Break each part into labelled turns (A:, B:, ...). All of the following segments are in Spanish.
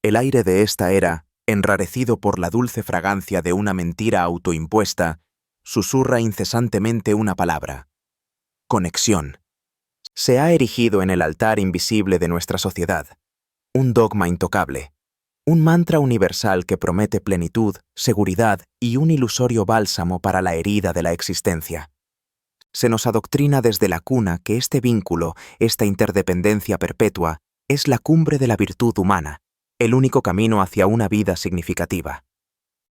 A: El aire de esta era, enrarecido por la dulce fragancia de una mentira autoimpuesta, susurra incesantemente una palabra: conexión. Se ha erigido en el altar invisible de nuestra sociedad, un dogma intocable, un mantra universal que promete plenitud, seguridad y un ilusorio bálsamo para la herida de la existencia. Se nos adoctrina desde la cuna que este vínculo, esta interdependencia perpetua, es la cumbre de la virtud humana, el único camino hacia una vida significativa.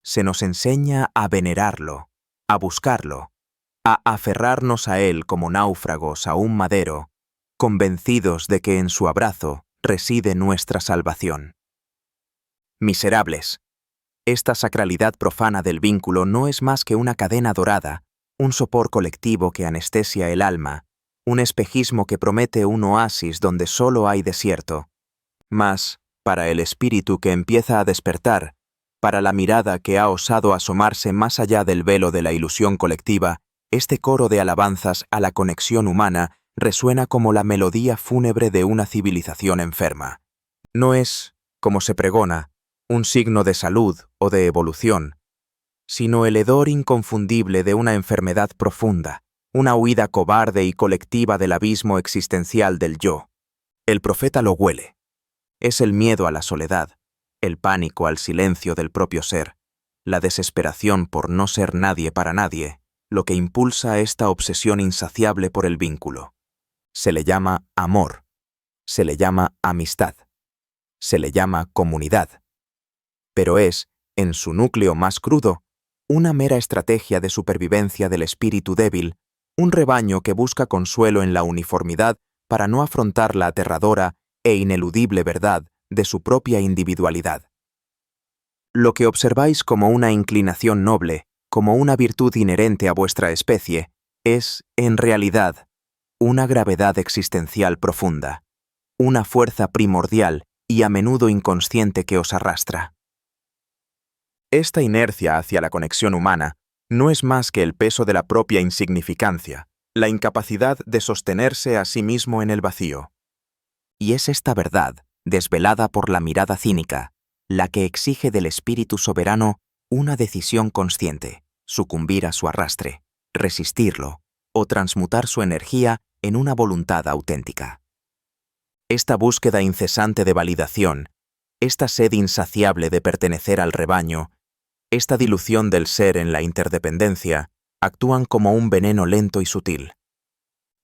A: Se nos enseña a venerarlo, a buscarlo, a aferrarnos a él como náufragos a un madero, convencidos de que en su abrazo reside nuestra salvación. Miserables, esta sacralidad profana del vínculo no es más que una cadena dorada, un sopor colectivo que anestesia el alma, un espejismo que promete un oasis donde solo hay desierto. Mas, para el espíritu que empieza a despertar, para la mirada que ha osado asomarse más allá del velo de la ilusión colectiva, este coro de alabanzas a la conexión humana resuena como la melodía fúnebre de una civilización enferma. No es, como se pregona, un signo de salud o de evolución, sino el hedor inconfundible de una enfermedad profunda, una huida cobarde y colectiva del abismo existencial del yo. El profeta lo huele. Es el miedo a la soledad, el pánico al silencio del propio ser, la desesperación por no ser nadie para nadie, lo que impulsa esta obsesión insaciable por el vínculo. Se le llama amor, se le llama amistad, se le llama comunidad. Pero es, en su núcleo más crudo, una mera estrategia de supervivencia del espíritu débil, un rebaño que busca consuelo en la uniformidad para no afrontar la aterradora e ineludible verdad de su propia individualidad. Lo que observáis como una inclinación noble, como una virtud inherente a vuestra especie, es, en realidad, una gravedad existencial profunda, una fuerza primordial y a menudo inconsciente que os arrastra. Esta inercia hacia la conexión humana no es más que el peso de la propia insignificancia, la incapacidad de sostenerse a sí mismo en el vacío. Y es esta verdad, desvelada por la mirada cínica, la que exige del espíritu soberano una decisión consciente, sucumbir a su arrastre, resistirlo o transmutar su energía en una voluntad auténtica. Esta búsqueda incesante de validación, esta sed insaciable de pertenecer al rebaño, esta dilución del ser en la interdependencia, actúan como un veneno lento y sutil.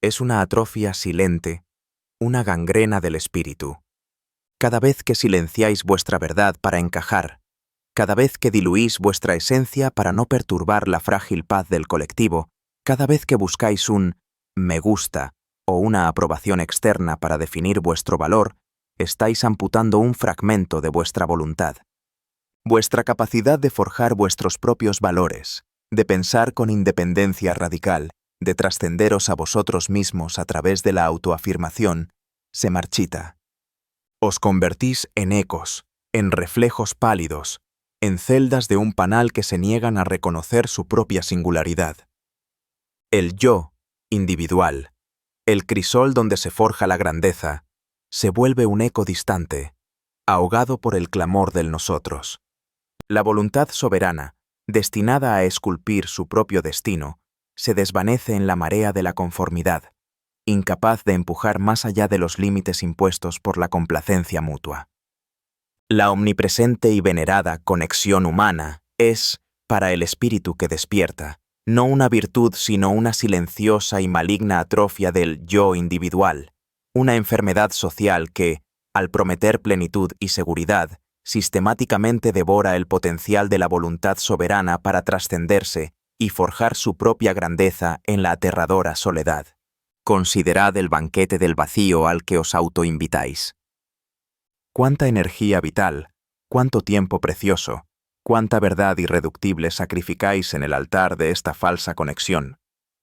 A: Es una atrofia silente, una gangrena del espíritu. Cada vez que silenciáis vuestra verdad para encajar, cada vez que diluís vuestra esencia para no perturbar la frágil paz del colectivo, cada vez que buscáis un me gusta o una aprobación externa para definir vuestro valor, estáis amputando un fragmento de vuestra voluntad. Vuestra capacidad de forjar vuestros propios valores, de pensar con independencia radical, de trascenderos a vosotros mismos a través de la autoafirmación, se marchita. Os convertís en ecos, en reflejos pálidos, en celdas de un panal que se niegan a reconocer su propia singularidad. El yo, individual, el crisol donde se forja la grandeza, se vuelve un eco distante, ahogado por el clamor del nosotros. La voluntad soberana, destinada a esculpir su propio destino, se desvanece en la marea de la conformidad, incapaz de empujar más allá de los límites impuestos por la complacencia mutua. La omnipresente y venerada conexión humana es, para el espíritu que despierta, no una virtud sino una silenciosa y maligna atrofia del yo individual, una enfermedad social que, al prometer plenitud y seguridad, sistemáticamente devora el potencial de la voluntad soberana para trascenderse y forjar su propia grandeza en la aterradora soledad. Considerad el banquete del vacío al que os autoinvitáis. Cuánta energía vital, cuánto tiempo precioso, cuánta verdad irreductible sacrificáis en el altar de esta falsa conexión.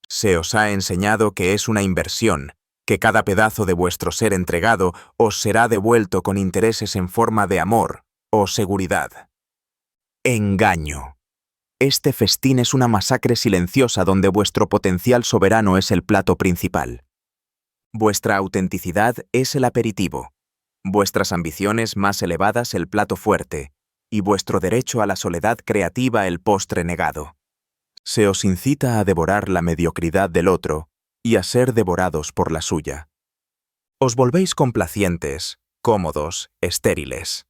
A: Se os ha enseñado que es una inversión, que cada pedazo de vuestro ser entregado os será devuelto con intereses en forma de amor o seguridad. Engaño. Este festín es una masacre silenciosa donde vuestro potencial soberano es el plato principal. Vuestra autenticidad es el aperitivo. vuestras ambiciones más elevadas el plato fuerte, y vuestro derecho a la soledad creativa el postre negado. Se os incita a devorar la mediocridad del otro y a ser devorados por la suya. Os volvéis complacientes, cómodos, estériles.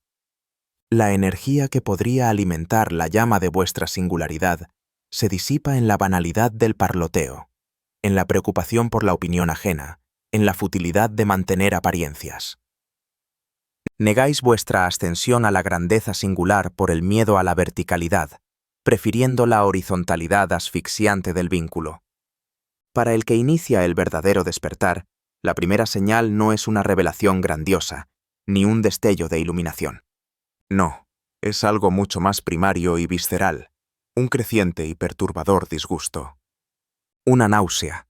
A: La energía que podría alimentar la llama de vuestra singularidad se disipa en la banalidad del parloteo, en la preocupación por la opinión ajena, en la futilidad de mantener apariencias. Negáis vuestra ascensión a la grandeza singular por el miedo a la verticalidad, prefiriendo la horizontalidad asfixiante del vínculo. Para el que inicia el verdadero despertar, la primera señal no es una revelación grandiosa, ni un destello de iluminación. No, es algo mucho más primario y visceral, un creciente y perturbador disgusto. Una náusea.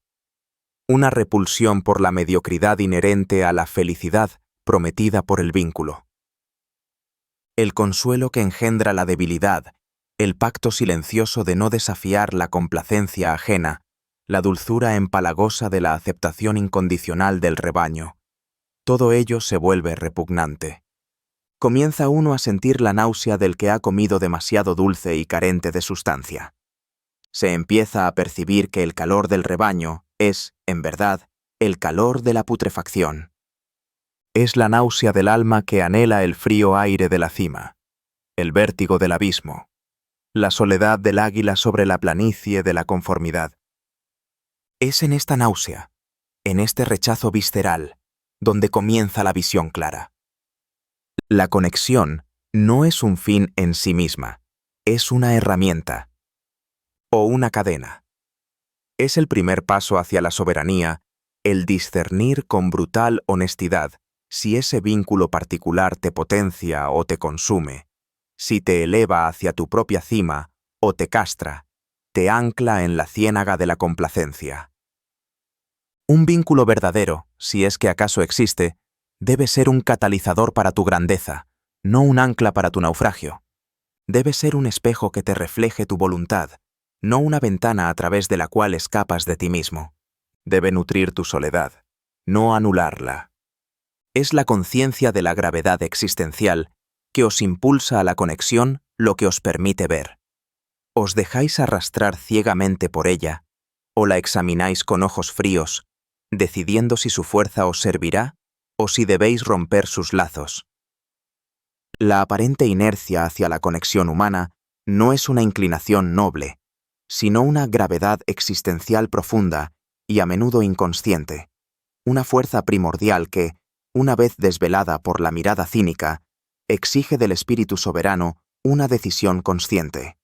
A: Una repulsión por la mediocridad inherente a la felicidad prometida por el vínculo. El consuelo que engendra la debilidad, el pacto silencioso de no desafiar la complacencia ajena, la dulzura empalagosa de la aceptación incondicional del rebaño. Todo ello se vuelve repugnante. Comienza uno a sentir la náusea del que ha comido demasiado dulce y carente de sustancia. Se empieza a percibir que el calor del rebaño es, en verdad, el calor de la putrefacción. Es la náusea del alma que anhela el frío aire de la cima, el vértigo del abismo, la soledad del águila sobre la planicie de la conformidad. Es en esta náusea, en este rechazo visceral, donde comienza la visión clara. La conexión no es un fin en sí misma, es una herramienta o una cadena. Es el primer paso hacia la soberanía, el discernir con brutal honestidad si ese vínculo particular te potencia o te consume, si te eleva hacia tu propia cima o te castra, te ancla en la ciénaga de la complacencia. Un vínculo verdadero, si es que acaso existe, debe ser un catalizador para tu grandeza, no un ancla para tu naufragio. Debe ser un espejo que te refleje tu voluntad, no una ventana a través de la cual escapas de ti mismo. Debe nutrir tu soledad, no anularla. Es la conciencia de la gravedad existencial que os impulsa a la conexión lo que os permite ver. ¿Os dejáis arrastrar ciegamente por ella, o la examináis con ojos fríos, decidiendo si su fuerza os servirá o si debéis romper sus lazos? La aparente inercia hacia la conexión humana no es una inclinación noble, sino una gravedad existencial profunda y a menudo inconsciente, una fuerza primordial que, una vez desvelada por la mirada cínica, exige del espíritu soberano una decisión consciente.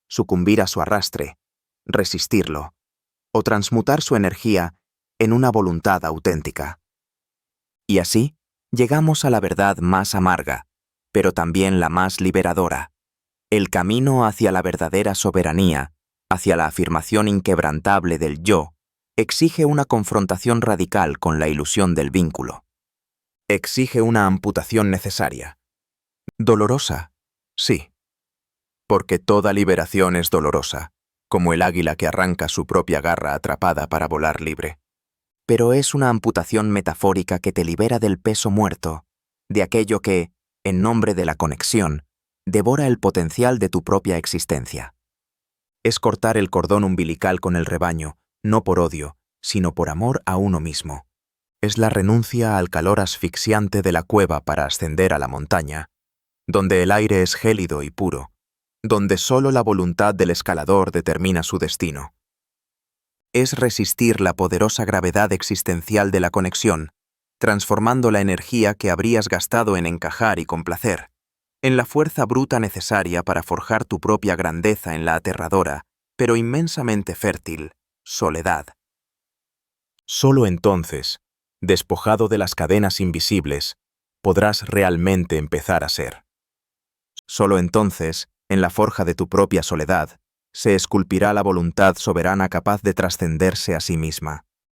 A: Sucumbir a su arrastre, resistirlo, o transmutar su energía en una voluntad auténtica. Y así, llegamos a la verdad más amarga, pero también la más liberadora. El camino hacia la verdadera soberanía, hacia la afirmación inquebrantable del yo, exige una confrontación radical con la ilusión del vínculo. Exige una amputación necesaria. Dolorosa, sí. Porque toda liberación es dolorosa, como el águila que arranca su propia garra atrapada para volar libre. Pero es una amputación metafórica que te libera del peso muerto, de aquello que, en nombre de la conexión, devora el potencial de tu propia existencia. Es cortar el cordón umbilical con el rebaño, no por odio, sino por amor a uno mismo. Es la renuncia al calor asfixiante de la cueva para ascender a la montaña, donde el aire es gélido y puro, donde solo la voluntad del escalador determina su destino. Es resistir la poderosa gravedad existencial de la conexión, transformando la energía que habrías gastado en encajar y complacer, en la fuerza bruta necesaria para forjar tu propia grandeza en la aterradora, pero inmensamente fértil, soledad. Solo entonces, despojado de las cadenas invisibles, podrás realmente empezar a ser. Solo entonces, en la forja de tu propia soledad, se esculpirá la voluntad soberana capaz de trascenderse a sí misma.